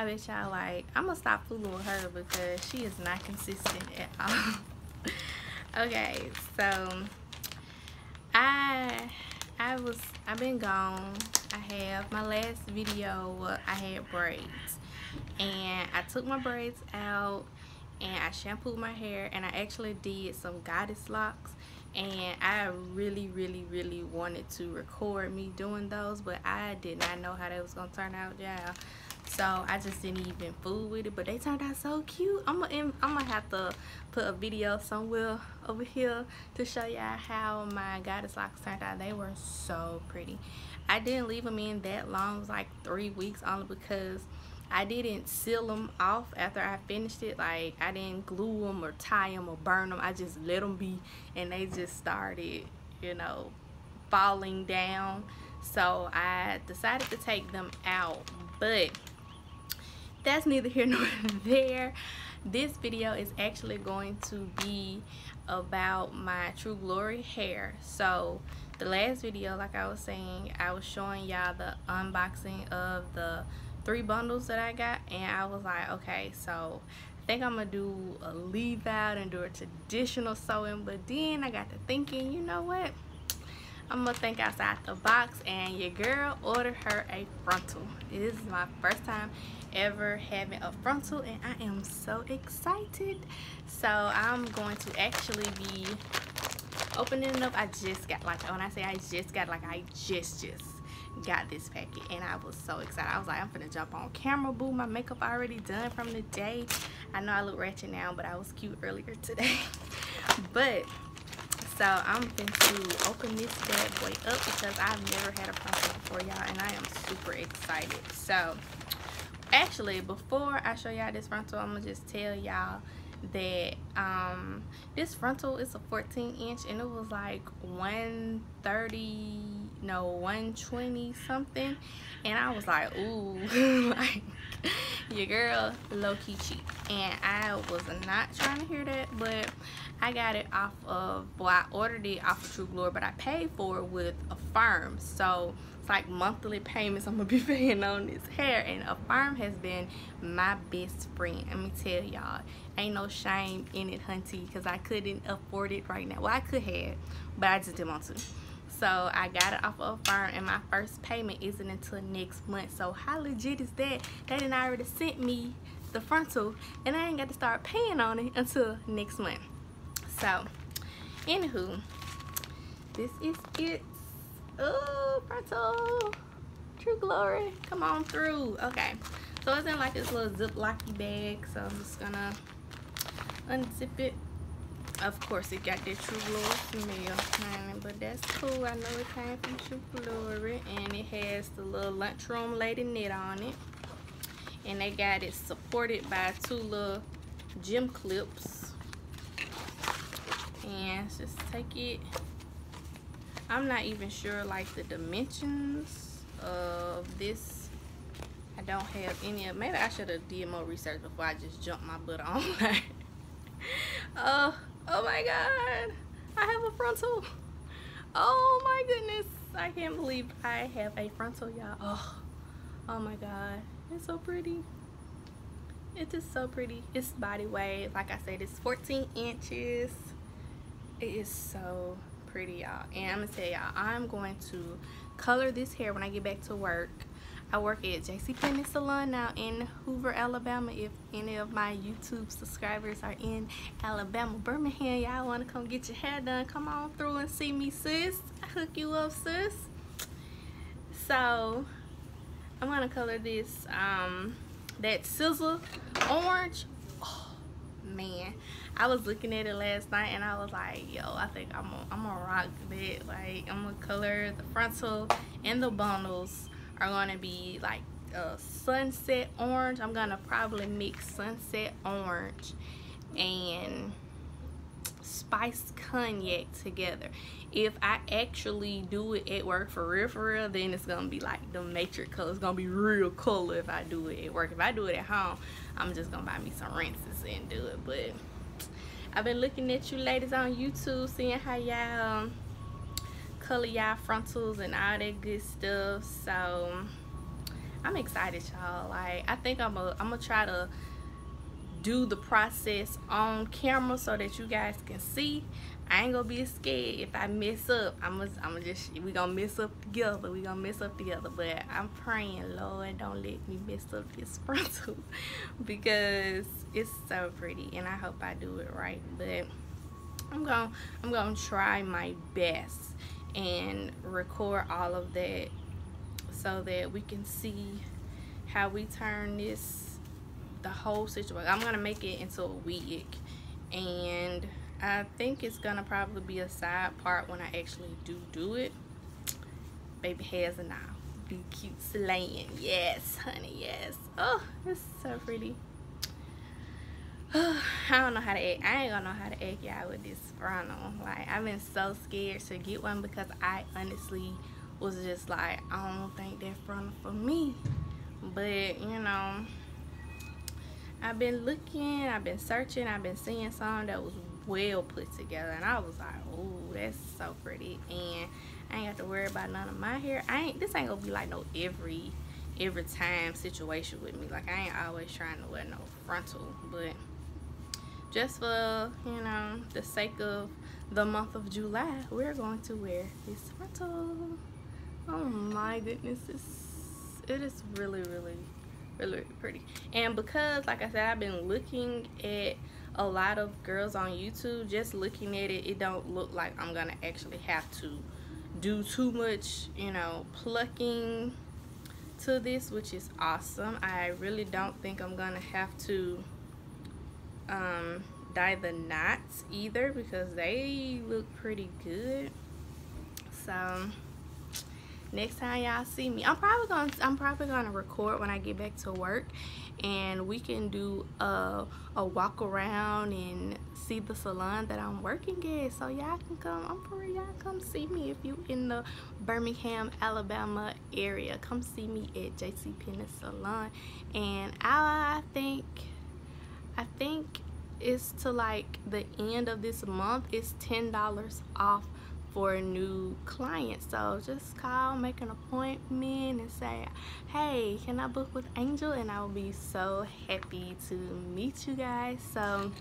I bet y'all like, I'm gonna stop fooling with her because she is not consistent at all. Okay, so I've been gone. I have my last video, I had braids, and I took my braids out and I shampooed my hair, and I actually did some goddess locks, and I really wanted to record me doing those, but I did not know how that was gonna turn out, y'all. So I just didn't even fool with it, but they turned out so cute. I'm gonna have to put a video somewhere over here to show y'all how my goddess locks turned out. They were so pretty. I didn't leave them in that long. It was like 3 weeks, only because I didn't seal them off after I finished it. Like, I didn't glue them or tie them or burn them. I just let them be, and they just started, you know, falling down. So I decided to take them out, but that's neither here nor there. This video is actually going to be about my True Glory hair. So the last video, like I was saying, I was showing y'all the unboxing of the 3 bundles that I got, and I was like, okay, so I think I'm gonna do a leave out and do a traditional sewing. But then I got to thinking, you know what, I'm gonna think outside the box, and your girl ordered her a frontal. This is my first time ever having a frontal, and I am so excited. So I'm going to actually be opening it up. I just got, like, when I say I just got, like, I just got this packet, and I was so excited. I was like, I'm gonna jump on camera, boo. My makeup already done from the day. I know I look ratchet now, but I was cute earlier today. But so I'm going to open this bad boy up because I've never had a frontal before, y'all, and I am super excited. So actually, before I show y'all this frontal, I'm gonna just tell y'all that this frontal is a 14-inch, and it was like 120 something, and I was like, ooh, like, your girl low-key cheap, and I was not trying to hear that. But I got it off of, well, I ordered it off of True Glory, but I paid for it with Affirm. So it's like monthly payments I'm gonna be paying on this hair, and Affirm has been my best friend. Let me tell y'all, ain't no shame in it, hunty, because I couldn't afford it right now. Well, I could have, but I just didn't want to. So I got it off of Affirm, and my first payment isn't until next month. So how legit is that? They done already sent me the frontal, and I ain't got to start paying on it until next month. So anywho, this is it. Oh, frontal, True Glory, come on through. Okay, so it's in like this little ziplocky bag, so I'm just gonna unzip it. Of course, it got that True Glory smell, honey, but that's cool. I know it came from True Glory, and it has the little lunchroom lady knit on it, and they got it supported by 2 little gem clips. And just take it. I'm not even sure like the dimensions of this. I don't have any of, maybe I should have did more research before I just jumped my butt online. Oh my god, I have a frontal. Oh my goodness, I can't believe I have a frontal, y'all. Oh my god, it's so pretty. It is so pretty. It's body weight, like I said, it's 14 inches. It is so pretty, y'all, and I'm gonna tell y'all, I'm going to color this hair when I get back to work. I work at JCPenney Salon now in Hoover, Alabama. If any of my YouTube subscribers are in Alabama, Birmingham, y'all want to come get your hair done, come on through and see me, sis. I hook you up, sis. So I'm gonna color this that sizzle orange. Oh man, I was looking at it last night, and I was like, yo, I think I'm gonna rock that. Like, I'm gonna color the frontal, and the bundles are gonna be like sunset orange. I'm gonna probably mix sunset orange and spiced cognac together. If I actually do it at work for real, then it's gonna be like the matrix color. It's gonna be real color if I do it at work. If I do it at home, I'm just gonna buy me some rinses and do it. But I've been looking at you ladies on YouTube, seeing how y'all color y'all frontals and all that good stuff. So I'm excited, y'all. Like, I think I'm gonna try to do the process on camera so that you guys can see. I ain't gonna be scared if I mess up. We gonna mess up together. We gonna mess up together. But I'm praying, Lord, don't let me mess up this frontal because it's so pretty, and I hope I do it right. But I'm gonna try my best and record all of that so that we can see how we turn the whole situation. I'm gonna make it into a wig, and I think it's gonna probably be a side part when I actually do it. Baby hairs and all, be cute slaying. Yes, honey, yes. Oh, it's so pretty. I don't know how to act. I ain't gonna know how to act, y'all, with this frontal. Like, I've been so scared to get one because I honestly was just like, I don't think that frontal for me. But you know, I've been looking, I've been searching, I've been seeing some that was well put together, and I was like, oh, that's so pretty. And I ain't got to worry about none of my hair. This ain't gonna be like no every time situation with me. Like, I ain't always trying to wear no frontal, but just for, you know, the sake of the month of July, we're going to wear this frontal. Oh my goodness, it is really pretty. And because, like I said, I've been looking at a lot of girls on YouTube, just looking at it, it don't look like I'm gonna actually have to do too much, you know, plucking to this, which is awesome. I really don't think I'm gonna have to dye the knots either, because they look pretty good. So next time y'all see me, I'm probably gonna record when I get back to work, and we can do a walk around and see the salon that I'm working at, so y'all can come. I'm for real, y'all come see me if you in the Birmingham, Alabama area. Come see me at JC Penney Salon. And I think it's to like the end of this month. It's $10 off for a new client. So just call, make an appointment, and say, hey, can I book with Angel? And I will be so happy to meet you guys. So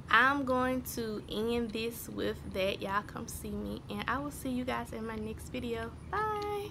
I'm going to end this with that. Y'all come see me, and I will see you guys in my next video. Bye.